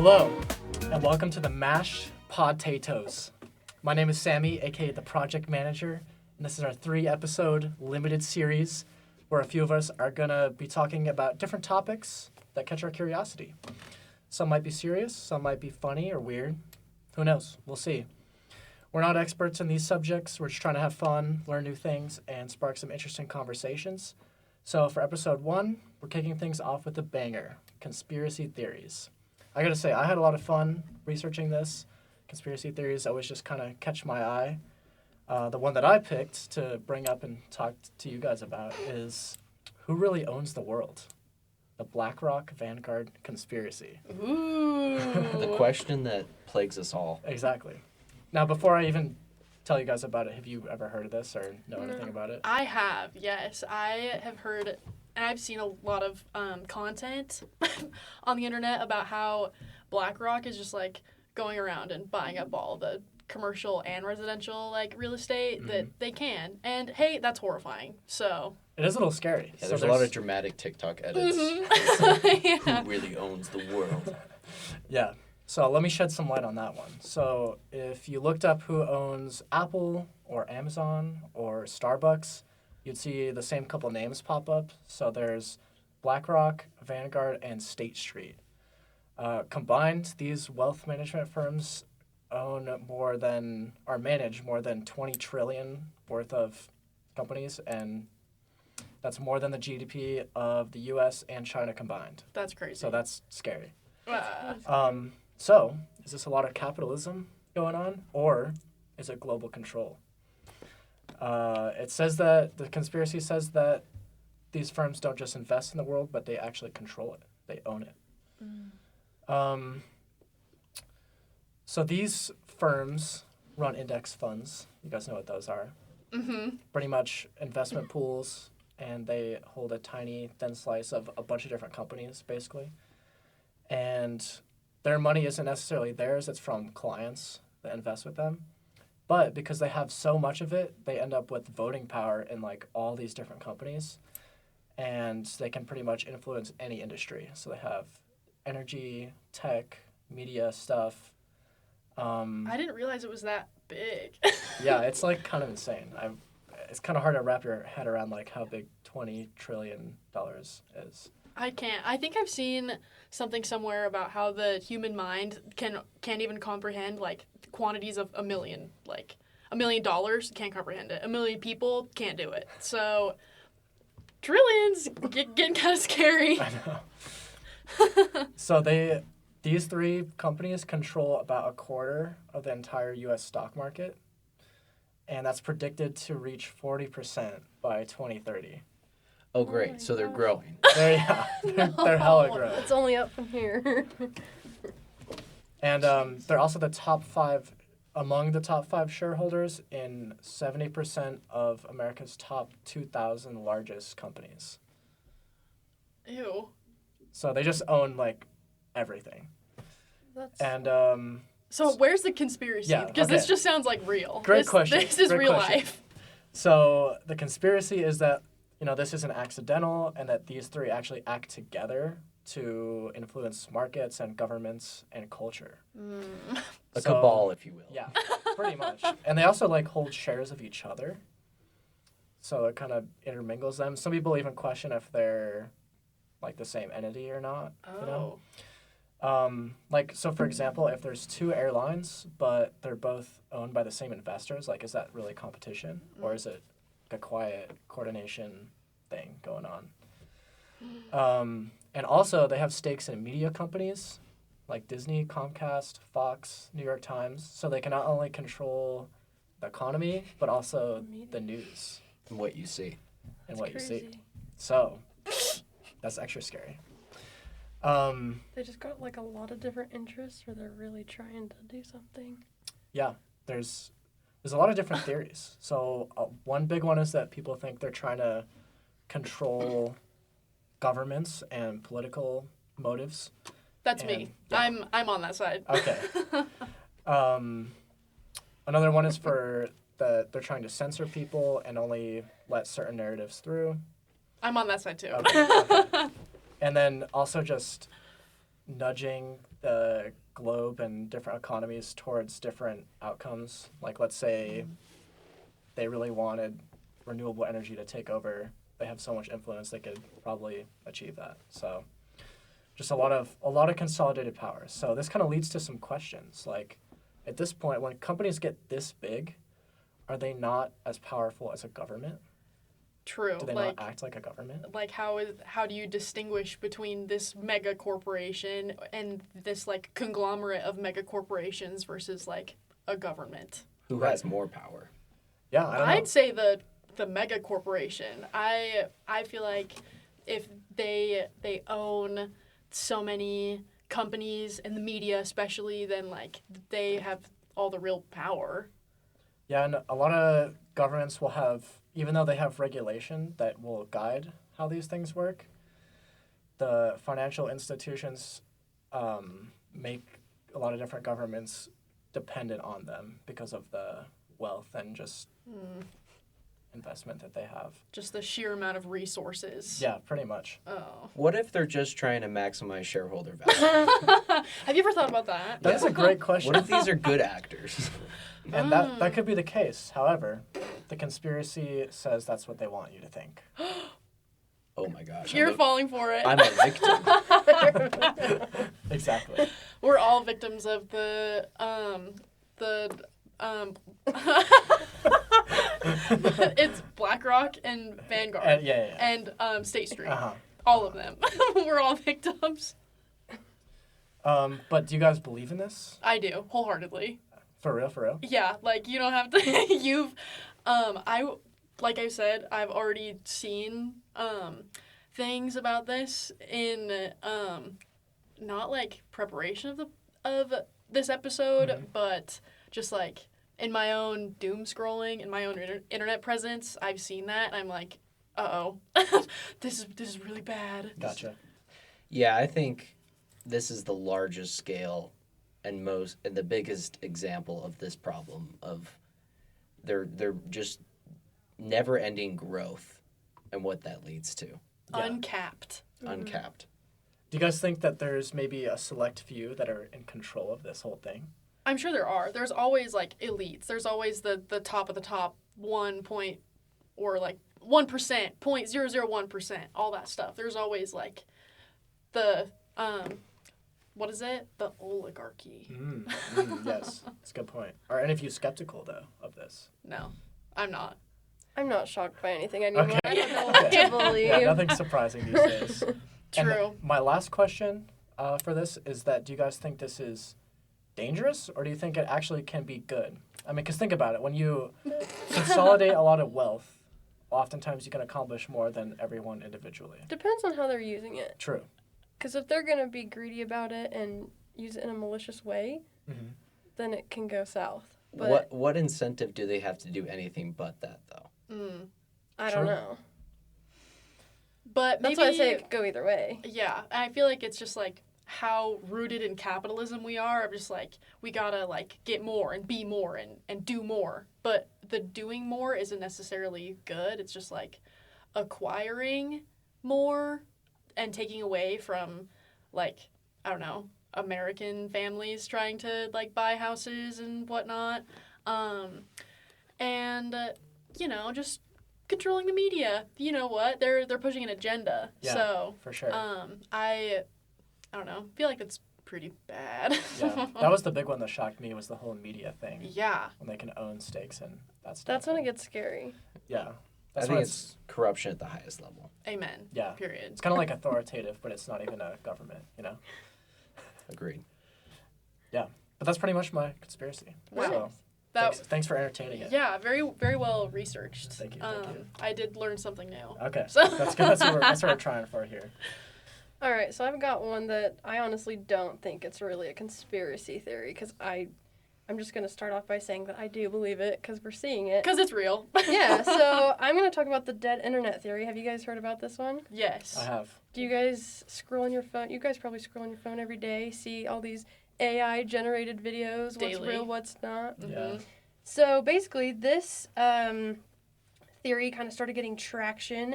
Hello, and welcome to the Mashed Potatoes. My name is Sammy, aka the Project Manager, and this is our 3-episode limited series where a few of us are gonna be talking about different topics that catch our curiosity. Some might be serious, some might be funny or weird. Who knows? We'll see. We're not experts in these subjects. We're just trying to have fun, learn new things, and spark some interesting conversations. So for episode 1, we're kicking things off with a banger, conspiracy theories. I gotta say, I had a lot of fun researching this. Conspiracy theories always just kind of catch my eye. The one that I picked to bring up and talk to you guys about is who really owns the world? The Blackrock Vanguard conspiracy. Ooh. The question that plagues us all. Exactly. Now, before I even tell you guys about it, have you ever heard of this or know anything about it? I have, yes. I have heard, and I've seen a lot of content on the internet about how Blackrock is just like going around and buying up all the commercial and residential like real estate that they can. And hey, that's horrifying. So it is a little scary. Yeah, So there's a lot of dramatic TikTok edits. yeah. Who really owns the world? Yeah. So let me shed some light on that one. So if you looked up who owns Apple or Amazon or Starbucks, you'd see the same couple names pop up. So there's BlackRock, Vanguard, and State Street. Combined, these wealth management firms manage more than 20 trillion worth of companies, and that's more than the GDP of the U.S. and China combined. That's crazy. So that's scary. Uh, So, is this a lot of capitalism going on, or is it global control? It says that, the conspiracy says that these firms don't just invest in the world, but they actually control it. They own it. So these firms run index funds. You guys know what those are. Pretty much investment pools, and they hold a tiny, thin slice of a bunch of different companies, basically. And their money isn't necessarily theirs, it's from clients that invest with them. But because they have so much of it, they end up with voting power in like all these different companies. And they can pretty much influence any industry. So they have energy, tech, media stuff. I didn't realize it was that big. Yeah, it's like kind of insane. It's kind of hard to wrap your head around like how big $20 trillion is. I can't. I think I've seen something somewhere about how the human mind can't even comprehend like quantities of $1 million. Like $1 million can't comprehend it. 1 million people can't do it. So trillions getting kind of scary. I know. So these 3 companies control about a quarter of the entire U.S. stock market, and that's predicted to reach 40% by 2030. Oh, great. So they're growing. They're hella growing. It's only up from here. And they're also among the top 5 shareholders in 70% of America's top 2,000 largest companies. Ew. So they just own like everything. So where's the conspiracy? Yeah, Because okay. this just sounds like real. Great question. This is Great real question. life. So the conspiracy is that, this isn't accidental, and that these 3 actually act together to influence markets and governments and culture. A cabal, if you will. Yeah, pretty much. And they also like hold shares of each other. So it kind of intermingles them. Some people even question if they're like the same entity or not. Oh. So for example, if there's 2 airlines, but they're both owned by the same investors, like is that really competition? Or is it a quiet coordination thing going on? And also they have stakes in media companies like Disney, Comcast, Fox, New York Times. So they can not only control the economy, but also the news. And what you see. And what crazy. you see. So that's extra scary. They just got like a lot of different interests where they're really trying to do something. Yeah, there's a lot of different theories. So one big one is that people think they're trying to control governments and political motives. That's me. Yeah. I'm on that side. Okay. Another one is for that they're trying to censor people and only let certain narratives through. I'm on that side too. Okay. And then also just nudging the globe and different economies towards different outcomes. Like, let's say they really wanted renewable energy to take over. They have so much influence they could probably achieve that. So just a lot of consolidated power. So this kind of leads to some questions. Like, at this point, when companies get this big, are they not as powerful as a government? True. Do they not act like a government? Like how do you distinguish between this mega corporation and this like conglomerate of mega corporations versus like a government? Who has more power? Yeah, I don't know. I'd say the mega corporation. I feel like if they own so many companies and the media especially, then like they have all the real power. Yeah, and a lot of governments will have, even though they have regulation that will guide how these things work, the financial institutions make a lot of different governments dependent on them because of the wealth and just investment that they have. Just the sheer amount of resources. Yeah, pretty much. Oh. What if they're just trying to maximize shareholder value? Have you ever thought about that? That's a great question. What if these are good actors? And that could be the case. However, the conspiracy says that's what they want you to think. Oh my gosh. You're falling for it. I'm a victim. Exactly. We're all victims of the it's Blackrock and Vanguard Yeah. and State Street. Uh-huh. All of them. We're all victims. But do you guys believe in this? I do, wholeheartedly. For real? Yeah, like you don't have to like I said, I've already seen things about this in not like preparation of this episode, but just like in my own doom scrolling, in my own internet presence, I've seen that and I'm like, uh-oh. this is really bad. Gotcha. Yeah, I think this is the largest scale and the biggest example of this problem of they're just never-ending growth and what that leads to. Yeah. Uncapped. Uncapped. Do you guys think that there's maybe a select few that are in control of this whole thing? I'm sure there are. There's always like elites. There's always the top of the top 1 point or like 1%, 0.001%, all that stuff. There's always like the what is it? The oligarchy. Yes, that's a good point. Are any of you skeptical though of this? No, I'm not. I'm not shocked by anything anymore. Okay. I don't know what to believe. Yeah, nothing's surprising these days. And True. my last question for this is that do you guys think this is dangerous or do you think it actually can be good? I mean, because think about it. When you consolidate a lot of wealth, oftentimes you can accomplish more than everyone individually. Depends on how they're using it. True. Because if they're going to be greedy about it and use it in a malicious way, then it can go south. But What incentive do they have to do anything but that, though? I don't know. But maybe, That's why I say it could go either way. Yeah, I feel like it's just like how rooted in capitalism we are. I'm just like, we gotta like get more and be more and do more. But the doing more isn't necessarily good. It's just like acquiring more and taking away from like, I don't know, American families trying to like buy houses and whatnot. You know, just controlling the media. You know what? They're pushing an agenda. Yeah, so for sure. I don't know. Feel like it's pretty bad. Yeah, that was the big one that shocked me was the whole media thing. Yeah. When they can own stakes and that stuff. That's when it gets scary. Yeah. I think it's corruption at the highest level. Amen. Yeah. Period. It's kind of like authoritative, but it's not even a government, you know? Agreed. Yeah. But that's pretty much my conspiracy. Wow. So, thanks for entertaining it. Yeah, very very well researched. Thank you. I did learn something new. Okay. So That's good. That's what we're trying for here. All right, so I've got one that I honestly don't think it's really a conspiracy theory because I'm just going to start off by saying that I do believe it because we're seeing it. Because it's real. Yeah, so I'm going to talk about the dead internet theory. Have you guys heard about this one? Yes. I have. Do you guys scroll on your phone? You guys probably scroll on your phone every day, see all these AI-generated videos, Daily. what's real, what's not. Yeah. So basically, this theory kind of started getting traction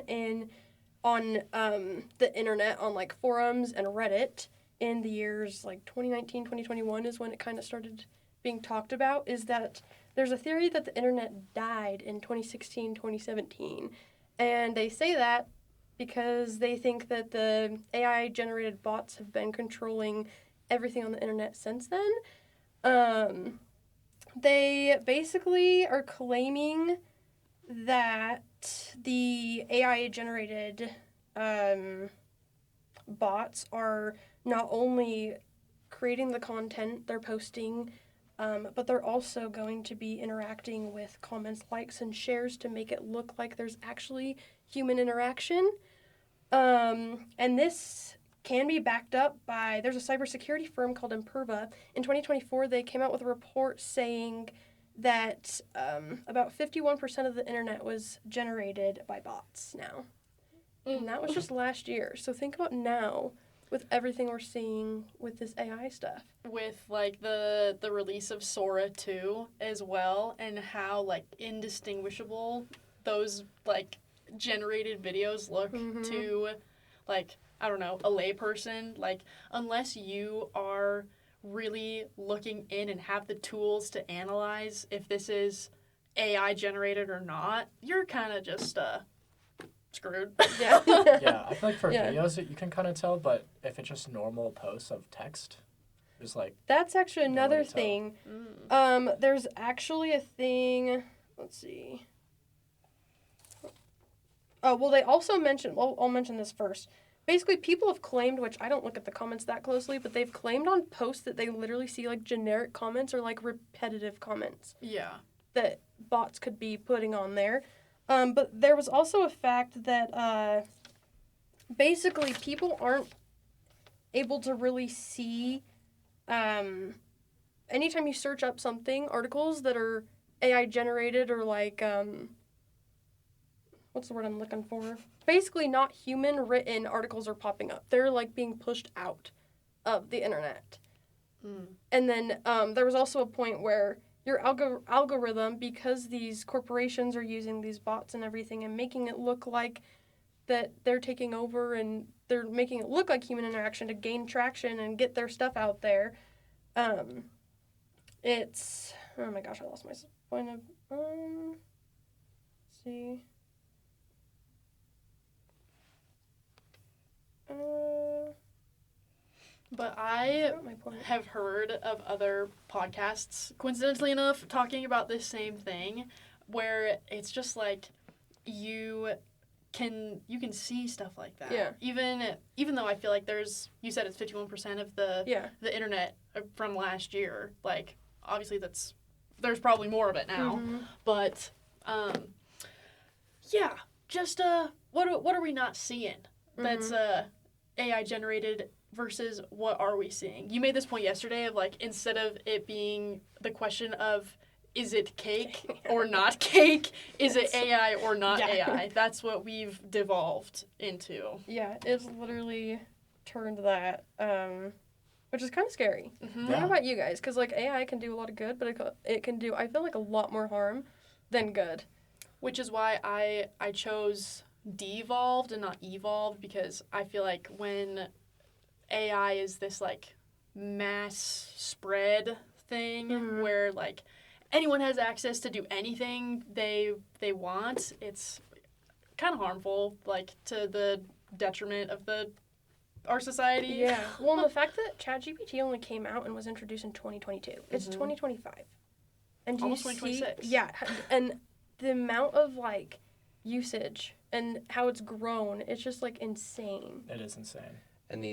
on the internet, on like forums and Reddit, in the years like 2019, 2021 is when it kind of started being talked about, is that there's a theory that the internet died in 2016, 2017. And they say that because they think that the AI-generated bots have been controlling everything on the internet since then. They basically are claiming that the AI-generated bots are not only creating the content they're posting, but they're also going to be interacting with comments, likes, and shares to make it look like there's actually human interaction. And this can be backed up by, there's a cybersecurity firm called Imperva. In 2024, they came out with a report saying that about 51% of the internet was generated by bots now. And that was just last year. So think about now with everything we're seeing with this AI stuff. With, like, the release of Sora 2 as well, and how, like, indistinguishable those, like, generated videos look to, like, I don't know, a layperson. Like, unless you are really looking in and have the tools to analyze if this is AI generated or not, you're kind of just screwed. Yeah. Yeah, I feel like for Yeah. videos you can kind of tell, but if it's just normal posts of text, there's like That's actually No way another to tell. thing. There's actually a thing, let's see. Oh, well, they also mentioned, well, I'll mention this first. Basically, people have claimed, which I don't look at the comments that closely, but they've claimed on posts that they literally see, like, generic comments or, like, repetitive comments Yeah. that bots could be putting on there. But there was also a fact that, basically, people aren't able to really see, anytime you search up something, articles that are AI generated or, like, what's the word I'm looking for? Basically, not human written articles are popping up. They're, like, being pushed out of the internet. And then there was also a point where your algorithm, because these corporations are using these bots and everything and making it look like that they're taking over and they're making it look like human interaction to gain traction and get their stuff out there. It's, oh my gosh, I lost my point of, let's see. But I forgot my point. have heard of other podcasts, coincidentally enough, talking about this same thing, where it's just like you can see stuff like that. Yeah. Even though I feel like there's, you said it's 51% of the internet from last year. Like, obviously there's probably more of it now. But yeah, just what are we not seeing that's AI generated versus what are we seeing? You made this point yesterday of, like, instead of it being the question of is it cake or not cake, is it AI or not AI? That's what we've devolved into. Yeah, it's literally turned that, which is kind of scary. Yeah. How about you guys? Because, like, AI can do a lot of good, but it can do, I feel like, a lot more harm than good. Which is why I chose devolved and not evolved, because I feel like when AI is this, like, mass spread thing where, like, anyone has access to do anything they want, it's kind of harmful, like, to the detriment of our society. Yeah. Well, and the fact that ChatGPT only came out and was introduced in 2022. It's 2025. And do Almost you see, 2026. yeah, and the amount of, like, usage and how it's grown, it's just, like, insane. it is insane. And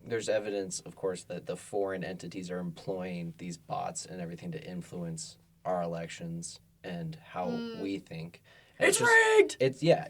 there's evidence, of course, that the foreign entities are employing these bots and everything to influence our elections and how we think. And It's rigged! It's, yeah.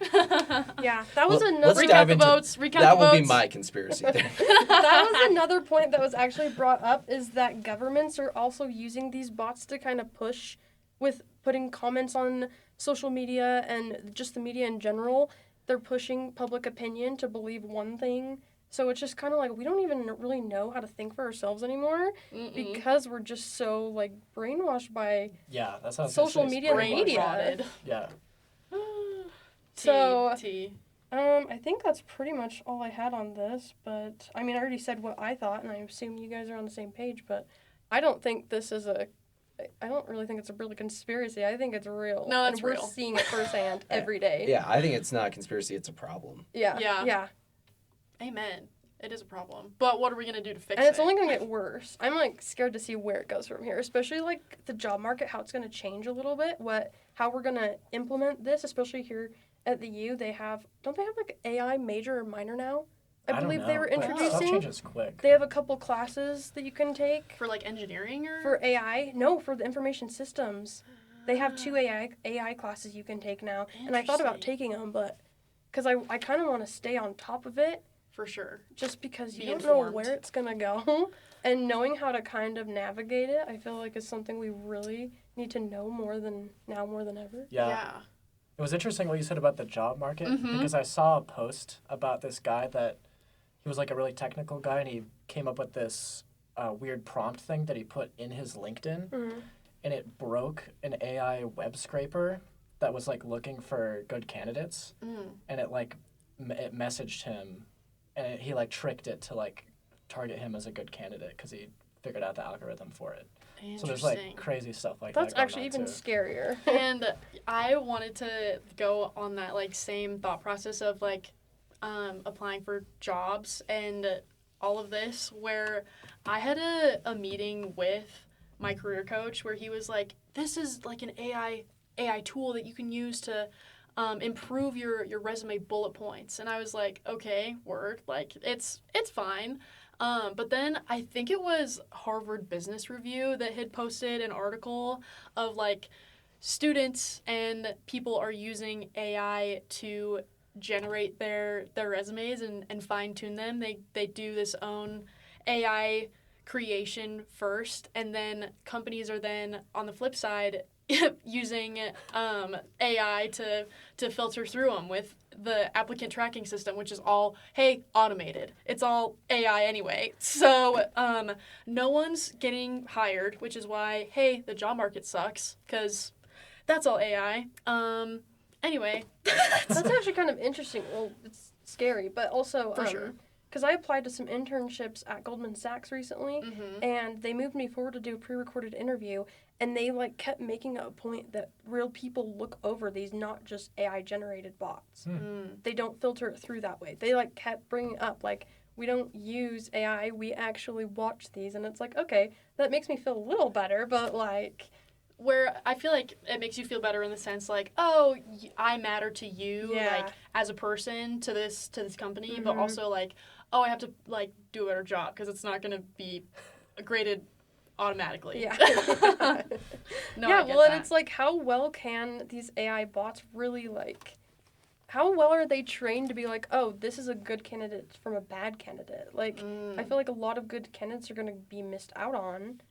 Yeah, that was Well, another... let's Recount dive the into votes. Recount that the votes. will be my conspiracy theory. That was another point that was actually brought up, is that governments are also using these bots to kind of push with putting comments on social media and just the media in general. They're pushing public opinion to believe one thing. So it's just kind of like we don't even really know how to think for ourselves anymore because we're just so, like, brainwashed by Yeah, that's how social media and the media. Brain-rotted. Yeah. So- T. I think that's pretty much all I had on this, but I mean, I already said what I thought, and I assume you guys are on the same page, but I don't think this is I don't really think it's a real conspiracy. I think it's real. No, that's and we're real. seeing it firsthand every day. Yeah, I think it's not a conspiracy, it's a problem. Yeah. Yeah. Yeah. Amen. It is a problem. But what are we going to do to fix And it? it's only going to get worse. I'm, like, scared to see where it goes from here, especially, like, the job market, how it's going to change a little bit, how we're going to implement this, especially here at the U. Don't they have, like, AI major or minor now? I believe don't they know, were but Stuff introducing. changes quick. They have a couple classes that you can take. For, like, engineering or? For AI? No, for the information systems. They have 2 AI classes you can take now. And I thought about Interesting. taking them, but because I kind of want to stay on top of it, For sure. just because you Be don't informed. know where it's going to go. And knowing how to kind of navigate it, I feel like is something we really need to know more than ever. Yeah. It was interesting what you said about the job market Mhm. because I saw a post about this guy that he was like a really technical guy and he came up with this weird prompt thing that he put in his LinkedIn Mhm. and it broke an AI web scraper that was like looking for good candidates and it like it messaged him and he like tricked it to like target him as a good candidate because he figured out the algorithm for it. So there's like crazy stuff like That's that. actually even scarier. And I wanted to go on that like same thought process of like applying for jobs and all of this where I had a meeting with my career coach where he was like, this is like an AI tool that you can use to improve your resume bullet points. And I was like, okay, word, like it's fine. But then I think it was Harvard Business Review that had posted an article of like students and people are using AI to generate their resumes and fine tune them. They do this own AI creation first, and then companies are then on the flip side using AI to filter through them with the applicant tracking system, which is all automated. It's all AI anyway. So no one's getting hired, which is why the job market sucks because that's all AI. Anyway, That's actually kind of interesting. Well, it's scary, but also For sure. Because I applied to some internships at Goldman Sachs recently, and they moved me forward to do a pre-recorded interview, and they like kept making a point that real people look over these, not just AI-generated bots. They don't filter it through that way. They like kept bringing up like, we don't use AI, we actually watch these, and it's like, okay, that makes me feel a little better, but like, where I feel like it makes you feel better in the sense like, oh, I matter to you, Yeah. like as a person to this company, but also like, oh, I have to like do a better job because it's not gonna be graded automatically. yeah. No, yeah, I get well, and that. it's like, how well can these AI bots really, like, how well are they trained to be like, oh, this is a good candidate from a bad candidate? Like, I feel like a lot of good candidates are going to be missed out on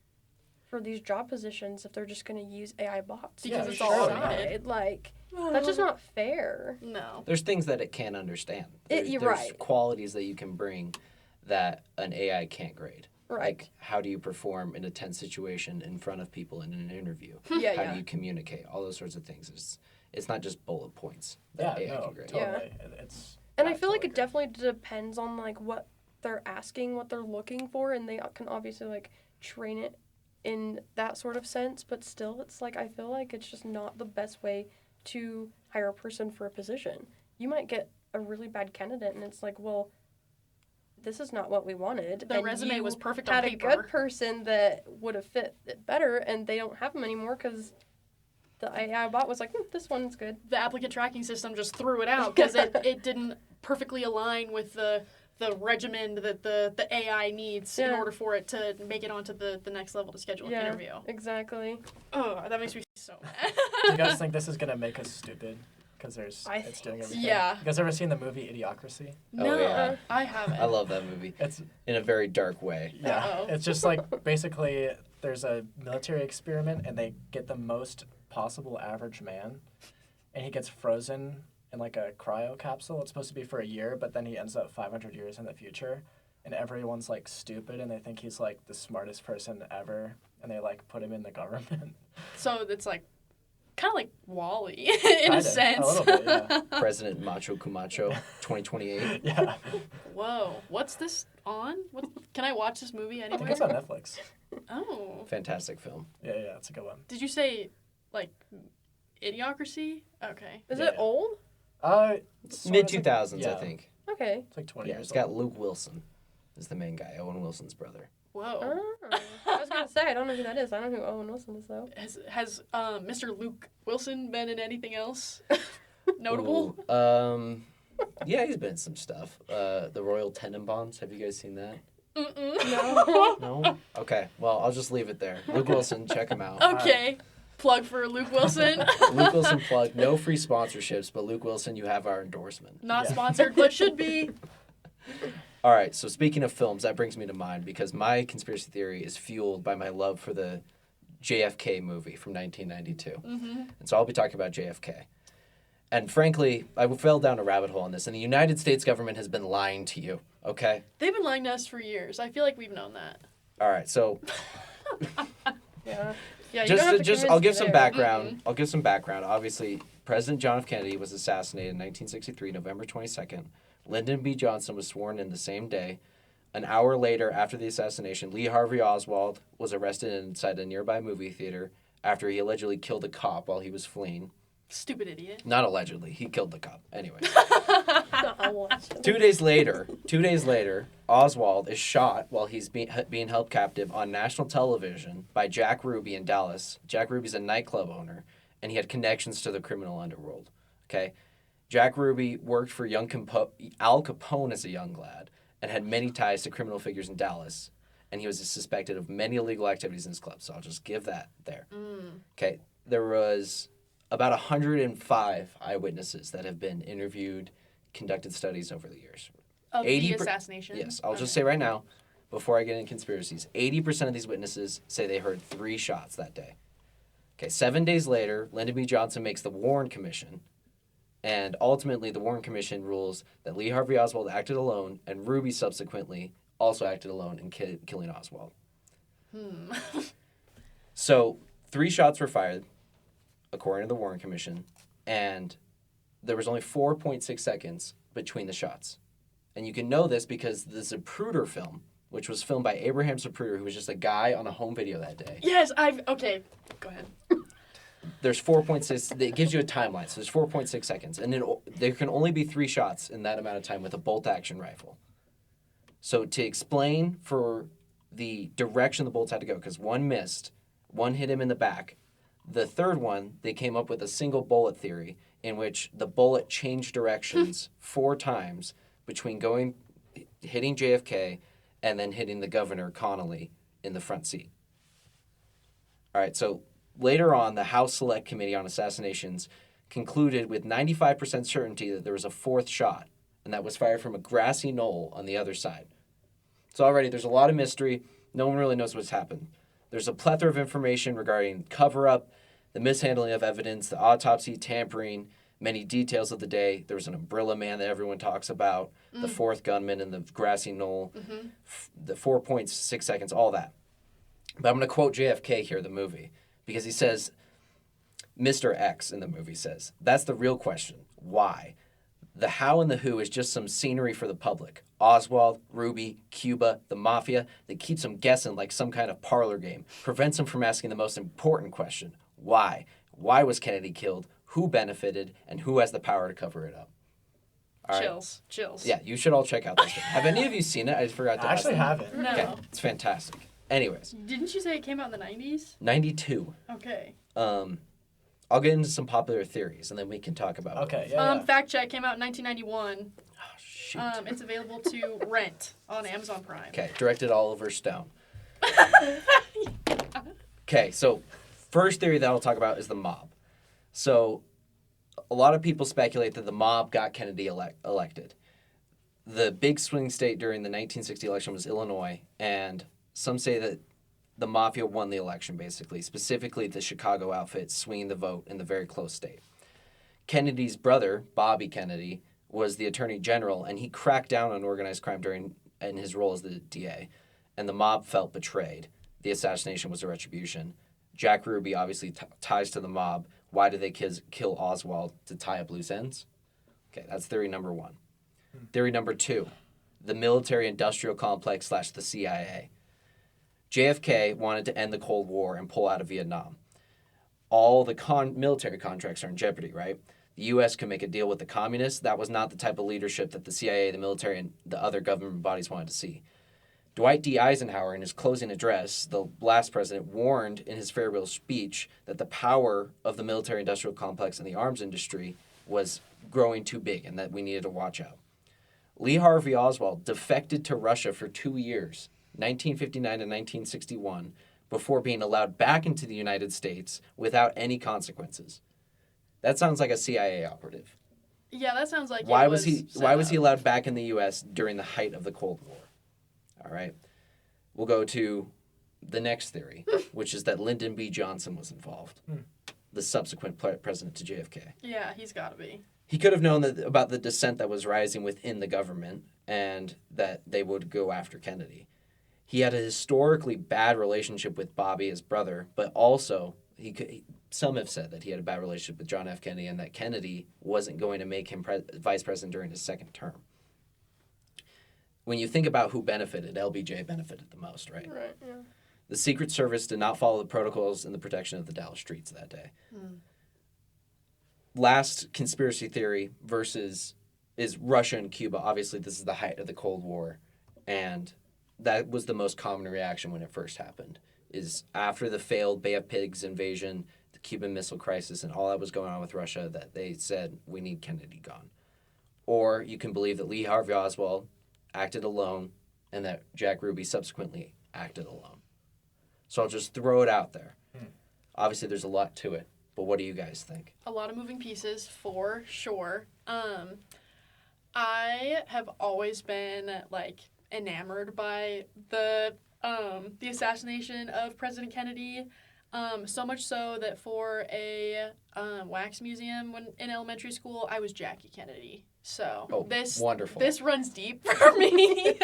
for these job positions if they're just going to use AI bots. Because Yeah, it's sure, all yeah. automated. Like, that's just not fair. No. There's things that it can't understand. You're There's right. qualities that you can bring that an AI can't grade. Right. Like, how do you perform in a tense situation in front of people in an interview? Yeah, How yeah. do you communicate? All those sorts of things. It's not just bullet points Yeah, that AI no, can grade. totally. It's And yeah, I feel like totally it definitely depends on, like, what they're asking, what they're looking for, and they can obviously, like, train it in that sort of sense, but still, it's like, I feel like it's just not the best way to hire a person for a position. You might get a really bad candidate, and it's like, well, this is not what we wanted. The and resume you was perfect on had paper. a good person that would have fit it better, and they don't have them anymore because the AI bot was like, this one's good. The applicant tracking system just threw it out because it didn't perfectly align with the regimen that the AI needs in Yeah. order for it to make it onto the next level to schedule an interview. Exactly. Oh, that makes me so mad. Do you guys think this is gonna make us stupid? Because it's doing everything. Yeah. You guys ever seen the movie Idiocracy? No, Oh, yeah. I haven't. I love that movie. It's In a very dark way. yeah. Uh-oh. It's just like basically there's a military experiment and they get the most possible average man, and he gets frozen in like a cryo capsule. It's supposed to be for a year, but then he ends up 500 years in the future, and everyone's like stupid and they think he's like the smartest person ever, and they like put him in the government. So it's like kind of like Wally in Kinda, a sense. a little bit, yeah. President Macho Camacho, 2028. Yeah. Whoa, what's this on? What, can I watch this movie I think anywhere? it's on Netflix. Oh, Fantastic film. Yeah, it's a good one. did you say like Idiocracy? Okay. Is Yeah, it yeah. old? It's sort Mid of like- 2000s, I yeah, think. Okay. It's like 20 Yeah, years it's got old. Luke Wilson is the main guy, Owen Wilson's brother. Whoa. Oh. I was gonna say I don't know who that is. I don't know who Owen Wilson is though. Has Mr. Luke Wilson been in anything else notable? Ooh, yeah, he's been in some stuff. The Royal Tenenbaums. Have you guys seen that? Mm-mm. No? Okay, well, I'll just leave it there. Luke Wilson, check him out. Okay. Plug for Luke Wilson. Luke Wilson plug. No free sponsorships, but Luke Wilson, you have our endorsement. Not Yeah. sponsored, but should be. All right, so speaking of films, that brings me to mind because my conspiracy theory is fueled by my love for the JFK movie from 1992. Mm-hmm. And so I'll be talking about JFK. And frankly, I fell down a rabbit hole on this, and the United States government has been lying to you, okay? They've been lying to us for years. I feel like we've known that. All right, so Yeah. Yeah. You don't have to just convince I'll me give some there. background. I'll give some background. Obviously, President John F. Kennedy was assassinated in 1963, November 22nd. Lyndon B. Johnson was sworn in the same day. An hour later, after the assassination, Lee Harvey Oswald was arrested inside a nearby movie theater after he allegedly killed a cop while he was fleeing. Stupid idiot. Not allegedly, he killed the cop. Anyway. I'll watch it. 2 days later, Oswald is shot while he's being held captive on national television by Jack Ruby in Dallas. Jack Ruby's a nightclub owner, and he had connections to the criminal underworld. Okay, Jack Ruby worked for Al Capone as a young lad and had many ties to criminal figures in Dallas, and he was suspected of many illegal activities in his club. So I'll just give that there. Okay, there was about 105 eyewitnesses that have been interviewed, conducted studies over the years. Of 80 the assassination? Yes, I'll just say right now, before I get into conspiracies, 80% of these witnesses say they heard 3 shots that day. Okay, 7 days later, Lyndon B. Johnson makes the Warren Commission, and ultimately the Warren Commission rules that Lee Harvey Oswald acted alone, and Ruby subsequently also acted alone in killing Oswald. So 3 shots were fired, according to the Warren Commission, and there was only 4.6 seconds between the shots. And you can know this because the Zapruder film, which was filmed by Abraham Zapruder, who was just a guy on a home video that day. Yes, okay, go ahead. There's 4.6, it gives you a timeline, so there's 4.6 seconds. And then there can only be 3 shots in that amount of time with a bolt-action rifle. So to explain for the direction the bolts had to go, because one missed, one hit him in the back. The third one, they came up with a single bullet theory in which the bullet changed directions 4 times between hitting JFK and then hitting the governor, Connolly, in the front seat. All right, so later on, the House Select Committee on Assassinations concluded with 95% certainty that there was a 4th shot, and that was fired from a grassy knoll on the other side. So already there's a lot of mystery. No one really knows what's happened. There's a plethora of information regarding cover-up, the mishandling of evidence, the autopsy, tampering, many details of the day. There was an umbrella man that everyone talks about, the 4th gunman in the grassy knoll, the 4.6 seconds, all that. But I'm going to quote JFK here, the movie, because he says, Mr. X in the movie says, that's the real question. Why? The how and the who is just some scenery for the public. Oswald, Ruby, Cuba, the mafia, that keeps them guessing like some kind of parlor game, prevents them from asking the most important question. Why? Why was Kennedy killed? Who benefited? And who has the power to cover it up? All right. Chills. Yeah, you should all check out this film. Have any of you seen it? I forgot to I ask actually them. haven't. No. Okay, it's fantastic. Anyways, Didn't you say it came out in the 90s? 92. Okay. I'll get into some popular theories, and then we can talk about Okay, yeah. Fact check, came out in 1991. Oh, shoot. It's available to rent on Amazon Prime. Okay, directed Oliver Stone. Okay, so first theory that I'll talk about is the mob. So a lot of people speculate that the mob got Kennedy elected. The big swing state during the 1960 election was Illinois, and some say that the mafia won the election, basically, specifically the Chicago outfit swinging the vote in the very close state. Kennedy's brother, Bobby Kennedy, was the attorney general, and he cracked down on organized crime in his role as the DA, and the mob felt betrayed. The assassination was a retribution. Jack Ruby obviously ties to the mob, Why did they kill Oswald? To tie up loose ends? Okay, that's theory number one. Theory number two, the military-industrial complex / the CIA. JFK wanted to end the Cold War and pull out of Vietnam. All the military contracts are in jeopardy, right? The U.S. can make a deal with the communists. That was not the type of leadership that the CIA, the military, and the other government bodies wanted to see. Dwight D. Eisenhower, in his closing address, the last president, warned in his farewell speech that the power of the military-industrial complex and the arms industry was growing too big and that we needed to watch out. Lee Harvey Oswald defected to Russia for 2 years, 1959 to 1961, before being allowed back into the United States without any consequences. That sounds like a CIA operative. Yeah, that sounds like Why it was he set up. allowed back in the U.S. during the height of the Cold War? All right. We'll go to the next theory, which is that Lyndon B. Johnson was involved, the subsequent president to JFK. Yeah, he's got to be. He could have known about the dissent that was rising within the government and that they would go after Kennedy. He had a historically bad relationship with Bobby, his brother, but also some have said that he had a bad relationship with John F. Kennedy and that Kennedy wasn't going to make him vice president during his second term. When you think about who benefited, LBJ benefited the most, right? Right, yeah. The Secret Service did not follow the protocols in the protection of the Dallas streets that day. Last conspiracy theory is Russia and Cuba. Obviously, this is the height of the Cold War, and that was the most common reaction when it first happened, is after the failed Bay of Pigs invasion, the Cuban Missile Crisis, and all that was going on with Russia, that they said, we need Kennedy gone. Or you can believe that Lee Harvey Oswald acted alone and that Jack Ruby subsequently acted alone. So I'll just throw it out there. Obviously, there's a lot to it, but what do you guys think? A lot of moving pieces for sure. I have always been like enamored by the assassination of President Kennedy. So much so that for a wax museum in elementary school, I was Jackie Kennedy. So wonderful. This runs deep for me.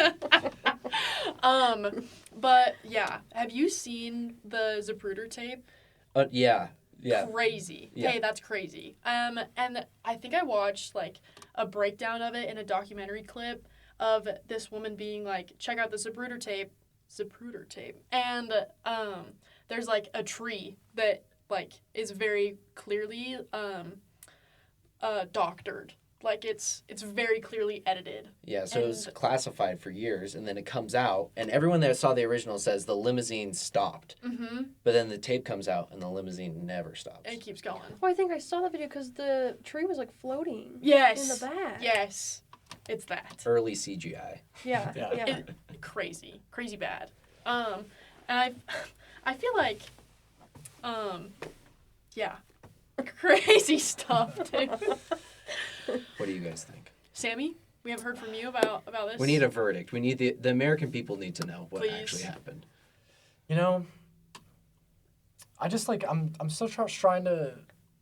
But yeah, have you seen the Zapruder tape? Yeah. Crazy. Yeah. Hey, that's crazy. And I think I watched like a breakdown of it in a documentary clip of this woman being like, check out the Zapruder tape. And there's like a tree that like is very clearly doctored. Like it's very clearly edited. Yeah, so it was classified for years, and then it comes out, and everyone that saw the original says the limousine stopped. Mm-hmm. But then the tape comes out, and the limousine never stops. It keeps going. Oh, I think I saw that video because the tree was like floating. Yes. In the back. Yes. It's that. Early CGI. Yeah. Yeah. Crazy bad. And I feel like, yeah, crazy stuff, dude. What do you guys think? Sammy, we haven't heard from you about this. We need a verdict. We need the American people need to know what Please. actually happened. You know, I just like I'm still trying to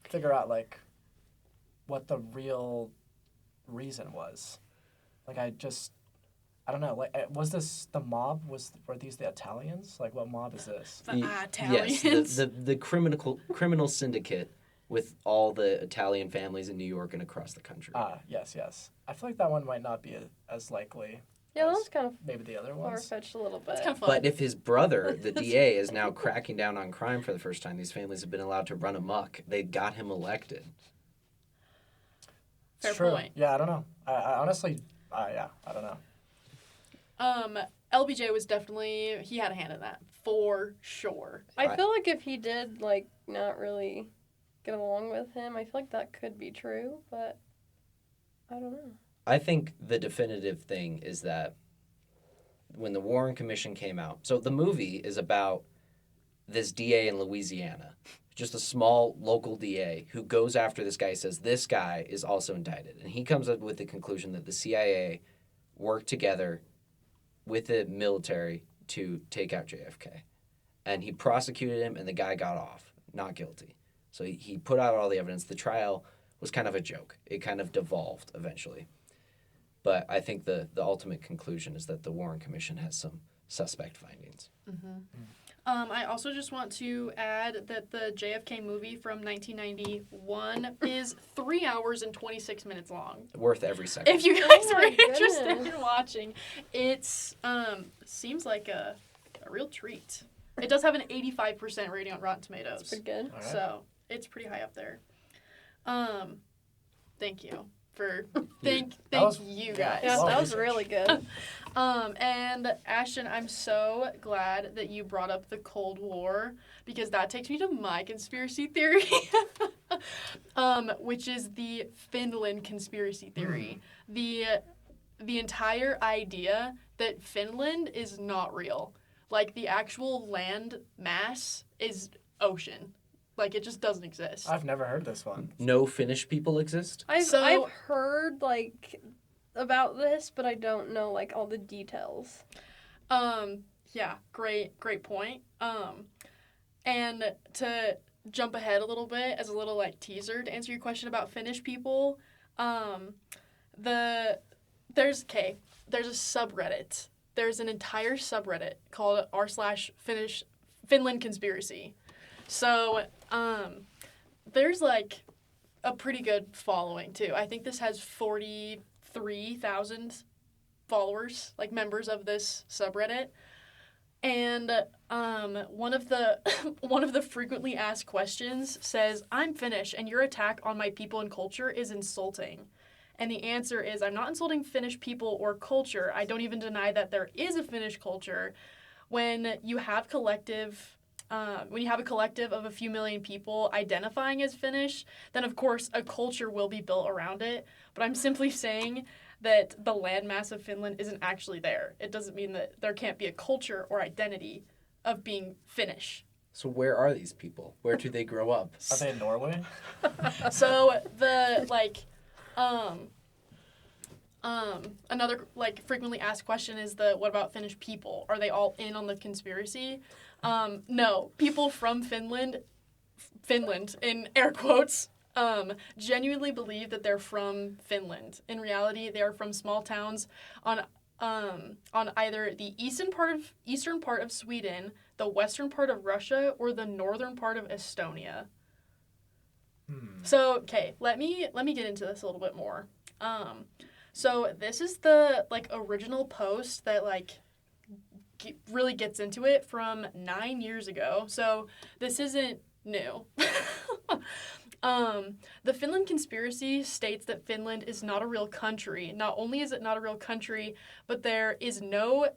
figure out like what the real reason was. Like I don't know. Like was this the mob? Were these the Italians? Like what mob is this? The Italians. Yes, the criminal syndicate with all the Italian families in New York and across the country. Yes. I feel like that one might not be as likely. Yeah, as that's kind of maybe the other ones. far-fetched a little bit. It's kind of fun. But if his brother, the DA, is now cracking down on crime for the first time, these families have been allowed to run amok. They got him elected. It's Fair true. point. Yeah, I don't know. I honestly, I don't know. LBJ was definitely, he had a hand in that, for sure. I feel like if he did, like, not really get along with him, I feel like that could be true, but I don't know. I think the definitive thing is that when the Warren Commission came out, so the movie is about this DA in Louisiana, just a small local DA who goes after this guy, says this guy is also indicted. And he comes up with the conclusion that the CIA worked together with the military to take out JFK. And he prosecuted him, and the guy got off, not guilty. So he put out all the evidence. The trial was kind of a joke. It kind of devolved eventually. But I think the ultimate conclusion is that the Warren Commission has some suspect findings. I also just want to add that the JFK movie from 1991 is 3 hours and 26 minutes long. Worth every second. If you guys Oh are my interested goodness. in watching, it's seems like a real treat. It does have an 85% rating on Rotten Tomatoes, That's pretty good. All right. so it's pretty high up there. Thank you for thank was- you yeah, guys. Yeah, Well that was researched. really good. And Ashton, I'm so glad that you brought up the Cold War because that takes me to my conspiracy theory, which is the Finland conspiracy theory. The entire idea that Finland is not real. Like the actual land mass is ocean. Like it just doesn't exist. I've never heard this one. No Finnish people exist? So- I've heard like about this, but I don't know like all the details. Yeah, great point. And to jump ahead a little bit as a little like teaser to answer your question about Finnish people, there's a subreddit. There's an entire subreddit called r/Finland conspiracy. So, there's like a pretty good following too. I think this has 43,000 followers, like members of this subreddit. And one of the frequently asked questions says, "I'm Finnish, and your attack on my people and culture is insulting." And the answer is, "I'm not insulting Finnish people or culture. I don't even deny that there is a Finnish culture. When you have a collective of a few million people identifying as Finnish, then of course a culture will be built around it. But I'm simply saying that the landmass of Finland isn't actually there. It doesn't mean that there can't be a culture or identity of being Finnish." So where are these people? Where do they grow up? Are they in Norway? So the another like frequently asked question is what about Finnish people? Are they all in on the conspiracy? No, people from Finland in air quotes, genuinely believe that they're from Finland. In reality, they are from small towns on either the eastern part of Sweden, the western part of Russia, or the northern part of Estonia. So, okay, let me get into this a little bit more. So this is the like original post that like really gets into it from 9 years ago. So this isn't new. The Finland conspiracy states that Finland is not a real country. Not only is it not a real country, but there is no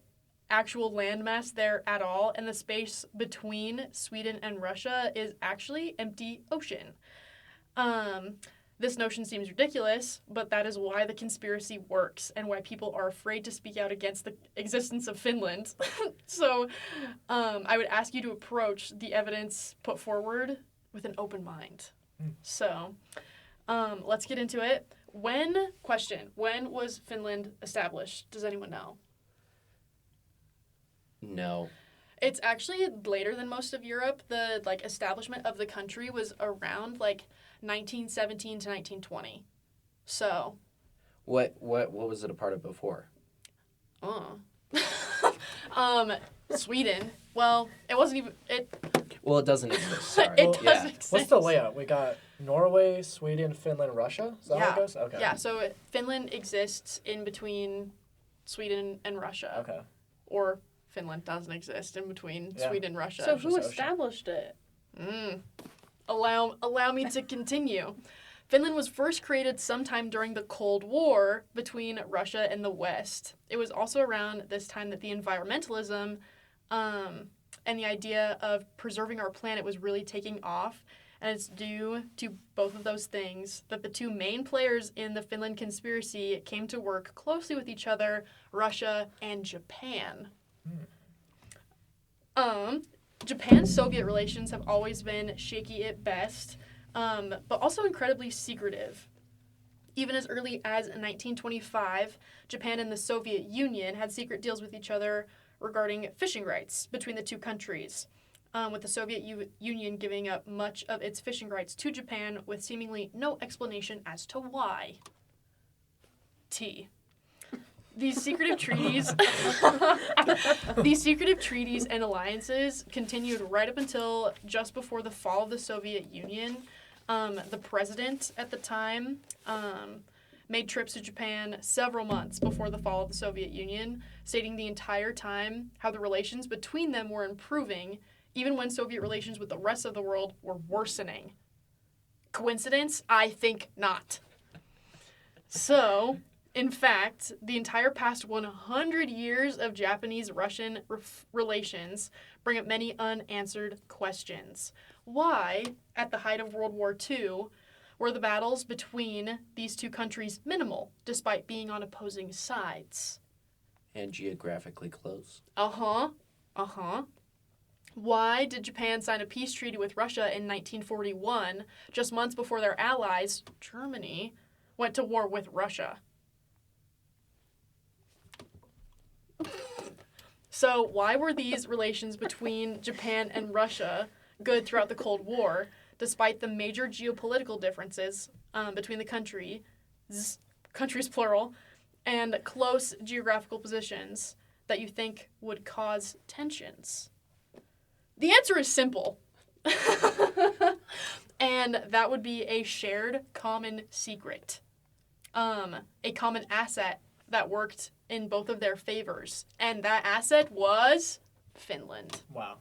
actual landmass there at all, and the space between Sweden and Russia is actually empty ocean. This notion seems ridiculous, but that is why the conspiracy works and why people are afraid to speak out against the existence of Finland. So I would ask you to approach the evidence put forward with an open mind. So let's get into it. When was Finland established? Does anyone know? No. It's actually later than most of Europe. The like establishment of the country was around like 1917 to 1920. So, What was it a part of before? Sweden. Well, it wasn't even Well, it doesn't exist. Sorry. it doesn't Yeah. exist. What's the layout? We got Norway, Sweden, Finland, Russia? Is that how it goes? Okay. Yeah, so Finland exists in between Sweden and Russia. Okay. Or Finland doesn't exist in between Sweden and Russia. So who just ocean. established it? Allow me to continue. Finland was first created sometime during the Cold War between Russia and the West. It was also around this time that the environmentalism and the idea of preserving our planet was really taking off. And it's due to both of those things that the two main players in the Finland conspiracy came to work closely with each other, Russia and Japan. Japan-Soviet relations have always been shaky at best, but also incredibly secretive. Even as early as 1925, Japan and the Soviet Union had secret deals with each other regarding fishing rights between the two countries, with the Soviet Union giving up much of its fishing rights to Japan with seemingly no explanation as to why. These secretive treaties, these secretive treaties and alliances continued right up until just before the fall of the Soviet Union. The president at the time made trips to Japan several months before the fall of the Soviet Union, stating the entire time how the relations between them were improving, even when Soviet relations with the rest of the world were worsening. Coincidence? I think not. So, in fact, the entire past 100 years of Japanese-Russian relations bring up many unanswered questions. Why, at the height of World War II, were the battles between these two countries minimal, despite being on opposing sides? And geographically close. Why did Japan sign a peace treaty with Russia in 1941, just months before their allies, Germany, went to war with Russia? So why were these relations between Japan and Russia good throughout the Cold War, despite the major geopolitical differences between the countries plural, and close geographical positions that you think would cause tensions? The answer is simple. And that would be a shared common secret. A common asset that worked in both of their favors. And that asset was Finland. Wow.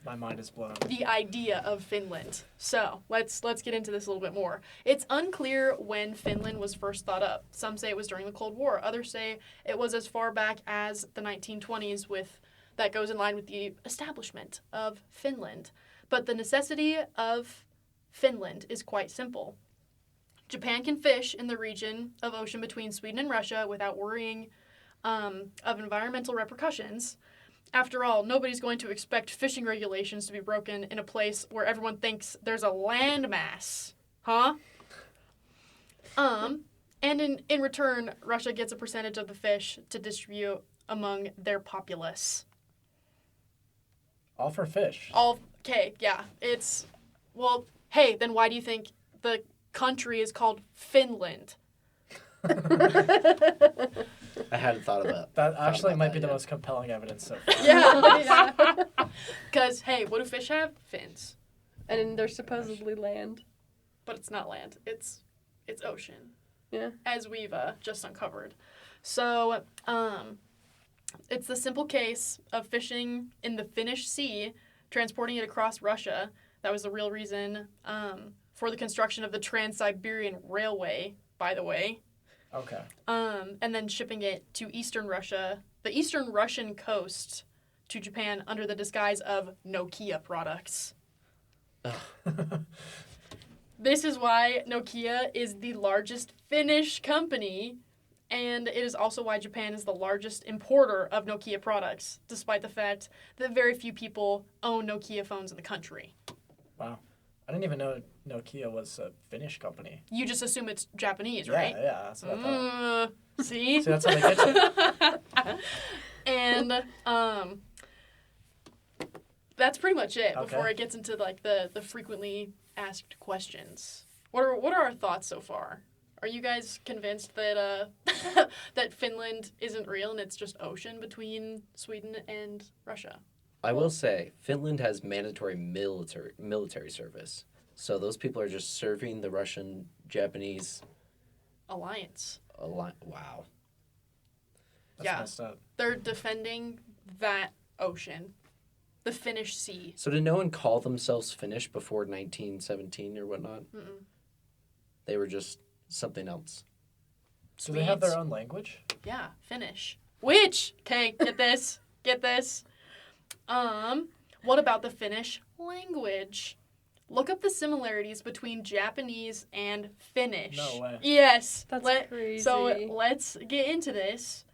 My mind is blown. The idea of Finland. So, let's get into this a little bit more. It's unclear when Finland was first thought up. Some say it was during the Cold War. Others say it was as far back as the 1920s, that goes in line with the establishment of Finland. But the necessity of Finland is quite simple. Japan can fish in the region of ocean between Sweden and Russia without worrying of environmental repercussions. After all, nobody's going to expect fishing regulations to be broken in a place where everyone thinks there's a landmass. Huh? And in return, Russia gets a percentage of the fish to distribute among their populace. All for fish. Okay, yeah. Hey, then why do you think the country is called Finland? I hadn't thought about That actually might be yet. the most compelling evidence so far. Yeah. Because, hey, what do fish have? Fins. And there's supposedly land. But it's not land. It's ocean. Yeah. As we've just uncovered. So, it's the simple case of fishing in the Finnish Sea, transporting it across Russia. That was the real reason for the construction of the Trans-Siberian Railway, by the way. Okay. And then shipping it to Eastern Russia, the Eastern Russian coast, to Japan under the disguise of Nokia products. This is why Nokia is the largest Finnish company, and it is also why Japan is the largest importer of Nokia products, despite the fact that very few people own Nokia phones in the country. Wow. I didn't even know Nokia was a Finnish company. You just assume it's Japanese, right? Yeah, that's what I thought. See? See, that's how they get you. And that's pretty much it Okay. before it gets into like the frequently asked questions. What are our thoughts so far? Are you guys convinced that that Finland isn't real and it's just ocean between Sweden and Russia? I will say, Finland has mandatory military service. So those people are just serving the Russian-Japanese Alliance. Wow. That's Yeah. messed up. They're defending that ocean, the Finnish Sea. So did no one call themselves Finnish before 1917 or whatnot? Mm-mm. They were just something else. Do they have their Swedes. own language? Yeah, Finnish. Which, okay, get this. What about the Finnish language? Look up the similarities between Japanese and Finnish. No way. Yes. That's crazy. So let's get into this.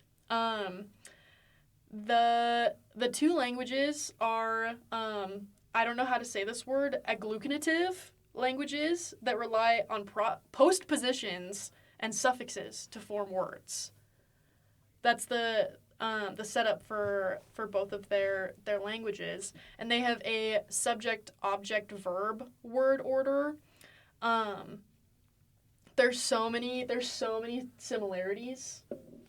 The two languages are I don't know how to say this word, agglutinative languages that rely on postpositions and suffixes to form words. That's the setup for both of their languages, and they have a subject, object, verb word order. There's so many similarities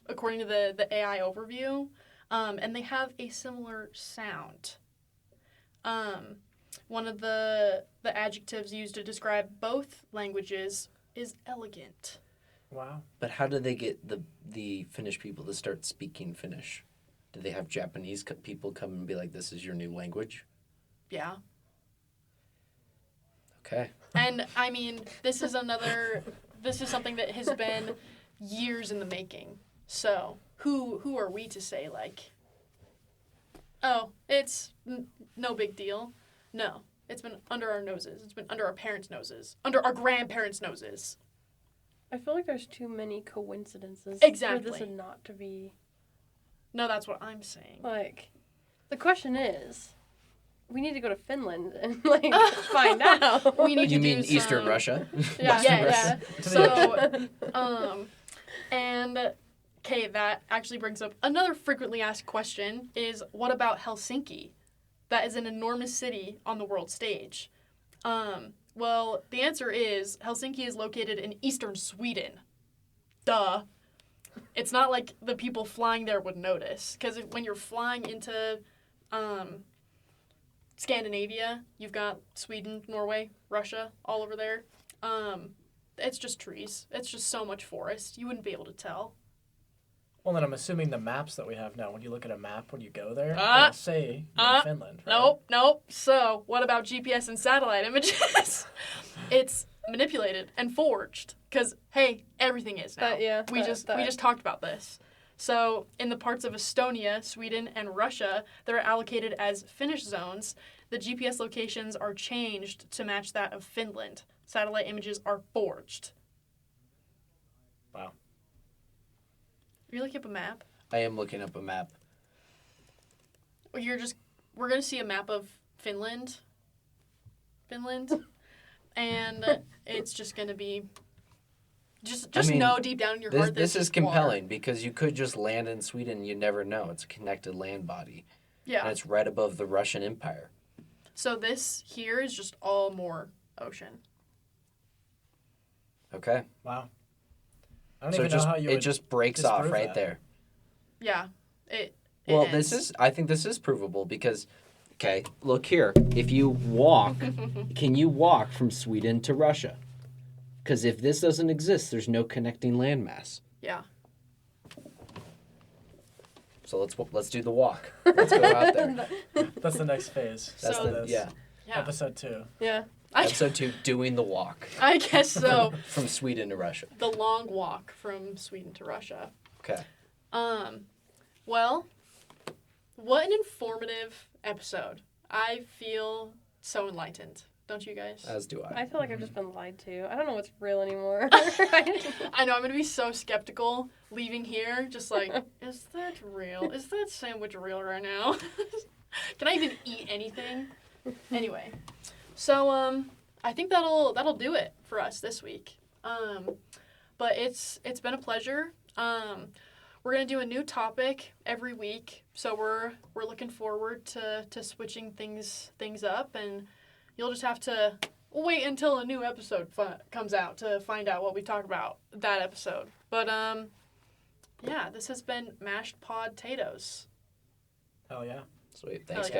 according to the AI overview, and they have a similar sound. One of the adjectives used to describe both languages is elegant. Wow. But how did they get the Finnish people to start speaking Finnish? Did they have Japanese people come and be like, "This is your new language"? Yeah. Okay. And I mean, this is something that has been years in the making. So who are we to say like, oh, it's no big deal? No, it's been under our noses. It's been under our parents' noses, under our grandparents' noses. I feel like there's too many coincidences Exactly. for this not to be. No, that's what I'm saying. Like, the question is, we need to go to Finland and like find out. We need You to mean do Eastern some- Russia? Yeah, Western yeah. Russia? So, and okay, that actually brings up another frequently asked question: is what about Helsinki? That is an enormous city on the world stage. Well, the answer is Helsinki is located in eastern Sweden. Duh. It's not like the people flying there would notice, because when you're flying into Scandinavia, you've got Sweden, Norway, Russia, all over there. It's just trees. It's just so much forest. You wouldn't be able to tell. Well, then I'm assuming the maps that we have now, when you look at a map, when you go there, Uh, it'll say you're in Finland, right? Nope. So, what about GPS and satellite images? It's manipulated and forged. Because, hey, everything is now. We just talked about this. So, in the parts of Estonia, Sweden, and Russia that are allocated as Finnish zones, the GPS locations are changed to match that of Finland. Satellite images are forged. Wow. Are you looking up a map? I am looking up a map. Or we're going to see a map of Finland. And it's just going to be, just I mean, know deep down in your heart This is it's water. compelling because you could just land in Sweden. You never know. It's a connected land body. Yeah. And it's right above the Russian Empire. So this here is just all more ocean. Okay. Wow. I don't So even know how you it would just breaks off disprove right that. there. Yeah. It Well, ends. I think this is provable because, okay, look here. If you walk, can you walk from Sweden to Russia? Because if this doesn't exist, there's no connecting landmass. Yeah. So let's do the walk. Let's go out there. That's the next phase. That's So- yeah. Yeah. Episode 2. Yeah. Episode 2, doing the walk I guess so. from Sweden to Russia. The long walk from Sweden to Russia. Okay. Well, what an informative episode. I feel so enlightened. Don't you guys? As do I. I feel like I've just been lied to. I don't know what's real anymore. I know, I'm going to be so skeptical leaving here. Just like, is that real? Is that sandwich real right now? Can I even eat anything? Anyway, so I think that'll do it for us this week. But it's been a pleasure. We're gonna do a new topic every week, so we're looking forward to switching things up, and you'll just have to wait until a new episode comes out to find out what we talk about that episode. But yeah, this has been Mashed Potatoes. Hell yeah. Sweet. Thanks, Hell yeah. guys.